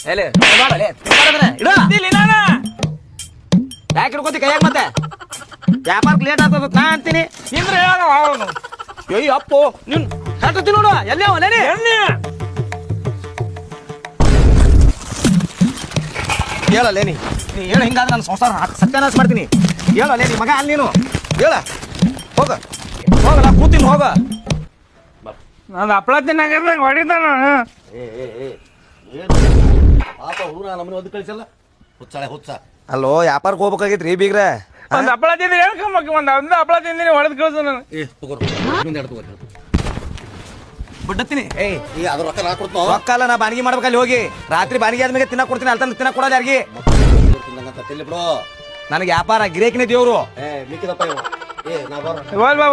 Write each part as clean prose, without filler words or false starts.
ಎಲೆ ಯಾಕೆ ಹಿಡ್ಕೋತಿ ಕೈಯಾಗ ಮತ್ತೆ ವ್ಯಾಪಾರಕ್ಕೆ ಲೇಟ್ ಆಗ್ತದ ನಾ ಅಂತೀನಿ ನಿಂದ್ರೆ ಅವನು ಅಯ್ಯೋ ಅಪ್ಪು ನೀನ್ ಹೇಳ್ತೀನಿ ನೋಡು ಎಲ್ಲಿ ಅವನೇ ಹೇಳಲ್ಲೇನಿ ನೀ ಹೇಳ ಹಿಂಗಾದ್ರೆ ನಾನು ಸಂಸಾರ ಸತ್ಯಾನಾಶ ಮಾಡ್ತೀನಿ ಹೇಳಲ್ಲೇನಿ ಮಗ ಅಲ್ಲಿ ನೀನು ಹೇಳ ಹೋಗ ಹೋಗಲ್ಲ ಕೂತೀನಿ ಹೋಗ ನಾನು ಹಪ್ಪಳ ತಿನ್ನಾಗ ಹೊಡಿತಾನ ಪಾಪ ಹುಡುಗ ನಮ್ಮನೆ ಒಂದು ಕಳಿಸಲ್ಲ ಹುಚ್ಚಾಳೆ ಹುಚ್ಚ ಅಲ್ಲೋ ವ್ಯಾಪಾರಕ್ಕೆ ಹೋಗ್ಬೇಕಾಗಿತ್ರಿ ಬೀಗ್ರ ಒಂದು ಹಪ್ಪಳ ತಿಂದ್ರೆ ಹೇಳ್ಕೊಂಬಕ್ಕೆ ಒಂದು ಹಪ್ಪಳ ತಿಂದಿನಿ ಹೊಡೆದು ಕಳ್ಸು ನಾನು ಬಿಡ್ತೀನಿ ಏಯ್ ಈ ಅದ್ರ ರೊಕ್ಕ ನಾ ಕೊಡ್ತಾವ ರೊಕ್ಕ ಅಲ್ಲ ನಾ ಬಾನಿಗೆ ಮಾಡ್ಬೇಕಲ್ಲಿ ಹೋಗಿ ರಾತ್ರಿ ಬಾನಿಗೆ ಆದ್ಮೇಲೆ ತಿನ್ನಕ್ ಕೊಡ್ತೀನಿ ಅಲ್ತ ತಿನ್ನಕ್ ಕೊಡೋದು ಯಾರಿಗೆ ತಿನ್ನಂಗಂತ ತಿಲ್ಲಿ ಬಿಡು ನನಗೆ ವ್ಯಾಪಾರ ಗಿರೇಕಿನೇ ದೇವ್ರು ಮಿಕ್ಕಿದಪ್ಪ ಇವ ನಾ ಬರ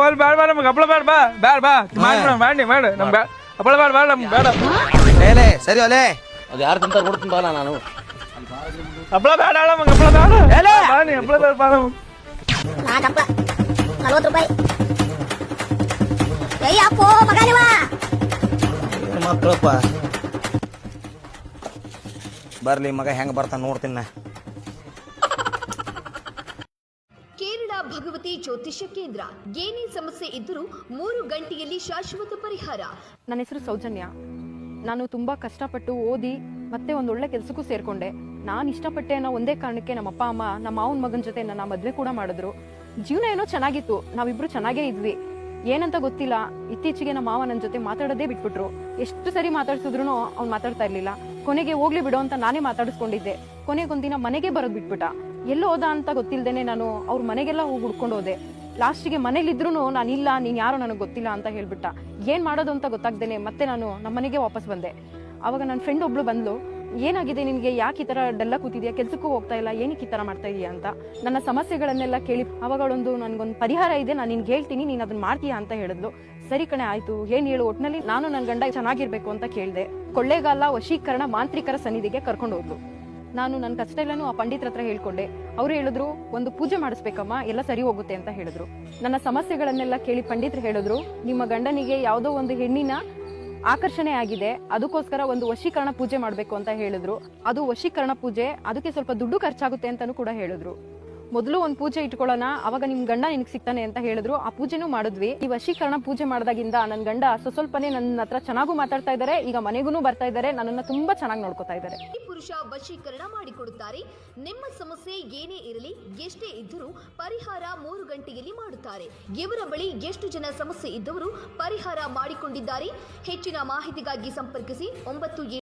ಹೋಲ್ ಬ್ಯಾಡ ಬಾ ನಮ್ಗೆ ಹಪ್ಪಳ ಬೇಡ ಬಾ ಬ್ಯಾಡ ಬಾ ಮಾಡಿ ಮಾಡು ನಮ್ಗೆ ಹಪ್ಪಳ ಬೇಡ ಬೇಡ ನಮ್ಗೆ ಬೇಡ ಏಲೇ ಸರಿ ಒಲೆ ಅದು ಯಾರು ತಿಂತಾರೆ ಕೊಡ್ತೀನಿ ಬಾ ನಾನು ಹಪ್ಪಳ ಬೇಡ ನಮ್ಗೆ ಹಪ್ಪಳ ಬೇಡ ಬಾ ನೀ ಹಪ್ಪಳ ಬೇಡ ಬಾ ನಮ್ಗೆ 40 ರೂಪಾಯಿ ಅಯ್ಯಪ್ಪೋ ಮಗನಿವ ಮಕ್ಕಳಪ್ಪ ಬರ್ಲಿ ಮಗ ಹೆಂಗ ಬರ್ತಾನ ನೋಡ್ತೀನಿ ನಾ ಕೇರಳ ಭಗವತಿ ಜ್ಯೋತಿಷ್ಯ ಕೇಂದ್ರ ಏನೇ ಸಮಸ್ಯೆ ಇದ್ದರೂ 3 ಗಂಟೆಯಲ್ಲಿ ಶಾಶ್ವತ ಪರಿಹಾರ. ನನ್ನ ಹೆಸರು ಸೌಜನ್ಯ. ನಾನು ತುಂಬಾ ಕಷ್ಟಪಟ್ಟು ಓದಿ ಮತ್ತೆ ಒಂದೊಳ್ಳೆ ಕೆಲಸಕ್ಕೂ ಸೇರ್ಕೊಂಡೆ. ನಾನು ಇಷ್ಟಪಟ್ಟೆ ಅನ್ನೋ ಒಂದೇ ಕಾರಣಕ್ಕೆ ನಮ್ಮ ಅಪ್ಪ ಅಮ್ಮ ನಮ್ಮ ಮಾವನ ಮಗನ ಜೊತೆ ನನ್ನ ಮದುವೆ ಕೂಡ ಮಾಡಿದ್ರು. ಜೀವನ ಏನೋ ಚೆನ್ನಾಗಿತ್ತು, ನಾವಿಬ್ರು ಚೆನ್ನಾಗೇ ಇದ್ವಿ. ಏನಂತ ಗೊತ್ತಿಲ್ಲ, ಇತ್ತೀಚೆಗೆ ನಮ್ಮ ಮಾವ ನನ್ನ ಜೊತೆ ಮಾತಾಡೋದೇ ಬಿಟ್ಬಿಟ್ರು. ಎಷ್ಟು ಸರಿ ಮಾತಾಡ್ಸಿದ್ರು ಅವ್ನು ಮಾತಾಡ್ತಾ ಇರ್ಲಿಲ್ಲ. ಕೊನೆಗೆ ಹೋಗ್ಲಿ ಬಿಡೋ ಅಂತ ನಾನೇ ಮಾತಾಡಿಸ್ಕೊಂಡಿದ್ದೆ. ಕೊನೆಗೊಂದಿನ ಮನೆಗೆ ಬರೋದ್ ಬಿಟ್ಬಿಟ್ಟ. ಎಲ್ಲೋ ಹೋದ ಅಂತ ಗೊತ್ತಿಲ್ದೇನೆ ನಾನು ಅವ್ರ ಮನೆಗೆಲ್ಲ ಹೋಗಿ ಹುಡ್ಕೊಂಡು ಹೋದೆ. ಲಾಸ್ಟಿಗೆ ಮನೇಲಿದ್ರು ನಾನು ಇಲ್ಲ, ನೀನ್ ಯಾರೋ ನನಗೆ ಗೊತ್ತಿಲ್ಲ ಅಂತ ಹೇಳ್ಬಿಟ್ಟ. ಏನ್ ಮಾಡೋದು ಅಂತ ಗೊತ್ತಾಗ್ದೇನೆ ಮತ್ತೆ ನಾನು ನಮ್ಮ ಮನೆಗೆ ವಾಪಸ್ ಬಂದೆ. ಅವಾಗ ನನ್ನ ಫ್ರೆಂಡ್ ಒಬ್ಳು ಬಂದ್ಲು, ಏನಾಗಿದೆ ನಿನ್ಗೆ, ಯಾಕೆ ಈ ತರ ಡಲ್ಲ ಕೂತಿದ್ಯಾ, ಕೆಲ್ಸಕ್ಕೂ ಹೋಗ್ತಾ ಇಲ್ಲ, ಏನಕ್ಕೆ ಈ ತರ ಮಾಡ್ತಾ ಇದೀಯಾ ಅಂತ ನನ್ನ ಸಮಸ್ಯೆಗಳನ್ನೆಲ್ಲ ಕೇಳಿ ಅವಾಗಳೊಂದು ನನ್ಗೊಂದು ಪರಿಹಾರ ಇದೆ, ನಾನು ನಿನ್ಗೆ ಹೇಳ್ತೀನಿ, ನೀನ್ ಅದನ್ನ ಮಾಡ್ತೀಯಾ ಅಂತ ಹೇಳಿದ್ಲು. ಸರಿ ಕಣೆ ಆಯ್ತು, ಏನ್ ಹೇಳು, ಒಟ್ನಲ್ಲಿ ನಾನು ನನ್ನ ಗಂಡ ಚೆನ್ನಾಗಿರ್ಬೇಕು ಅಂತ ಕೇಳಿದೆ. ಕೊಳ್ಳೇಗಾಲ ವಶೀಕರಣ ಮಾಂತ್ರಿಕರ ಸನ್ನಿಧಿಗೆ ಕರ್ಕೊಂಡು ಹೋದ್ಲು. ನಾನು ನನ್ನ ಕಷ್ಟ ಎಲ್ಲಾನು ಆ ಪಂಡಿತರ ಹತ್ರ ಹೇಳ್ಕೊಂಡೆ. ಅವ್ರು ಹೇಳಿದ್ರು, ಒಂದು ಪೂಜೆ ಮಾಡಿಸ್ಬೇಕಮ್ಮ, ಎಲ್ಲ ಸರಿ ಹೋಗುತ್ತೆ ಅಂತ ಹೇಳಿದ್ರು. ನನ್ನ ಸಮಸ್ಯೆಗಳನ್ನೆಲ್ಲ ಕೇಳಿ ಪಂಡಿತರು ಹೇಳಿದ್ರು, ನಿಮ್ಮ ಗಂಡನಿಗೆ ಯಾವುದೋ ಒಂದು ಹೆಣ್ಣಿನ ಆಕರ್ಷಣೆ ಆಗಿದೆ, ಅದಕ್ಕೋಸ್ಕರ ಒಂದು ವಶೀಕರಣ ಪೂಜೆ ಮಾಡ್ಬೇಕು ಅಂತ ಹೇಳಿದ್ರು. ಅದು ವಶೀಕರಣ ಪೂಜೆ, ಅದಕ್ಕೆ ಸ್ವಲ್ಪ ದುಡ್ಡು ಖರ್ಚಾಗುತ್ತೆ ಅಂತಾನು ಕೂಡ ಹೇಳಿದ್ರು. ಮೊದಲು ಒಂದು ಪೂಜೆ ಇಟ್ಕೊಳ್ಳೋಣ, ಅವಾಗ ನಿಮ್ ಗಂಡ ನಿನಗೆ ಸಿಗ್ತಾನೆ ಅಂತ ಹೇಳಿದ್ರು. ಆ ಪೂಜೆನೂ ಮಾಡಿದ್ವಿ. ಈ ವಶೀಕರಣ ಪೂಜೆ ಮಾಡಿದಾಗಿಂದ ನನ್ನ ಗಂಡ ಸ್ವಲ್ಪನೇ ನನ್ನ ಹತ್ರ ಚೆನ್ನಾಗೂ ಮಾತಾಡ್ತಾ ಇದ್ದಾರೆ, ಈಗ ಮನೆಗೂ ಬರ್ತಾ ಇದ್ದಾರೆ, ನನ್ನನ್ನ ತುಂಬಾ ಚೆನ್ನಾಗಿ ನೋಡ್ಕೊತಾ ಇದ್ದಾರೆ. ಪುರುಷ ವಶೀಕರಣ ಮಾಡಿಕೊಡುತ್ತಾರೆ. ನಿಮ್ಮ ಸಮಸ್ಯೆ ಏನೇ ಇರಲಿ, ಎಷ್ಟೇ ಇದ್ದರೂ ಪರಿಹಾರ 3 ಗಂಟೆಯಲ್ಲಿ ಮಾಡುತ್ತಾರೆ. ಇವರ ಬಳಿ ಎಷ್ಟು ಜನ ಸಮಸ್ಯೆ ಇದ್ದವರು ಪರಿಹಾರ ಮಾಡಿಕೊಂಡಿದ್ದಾರೆ. ಹೆಚ್ಚಿನ ಮಾಹಿತಿಗಾಗಿ ಸಂಪರ್ಕಿಸಿ 9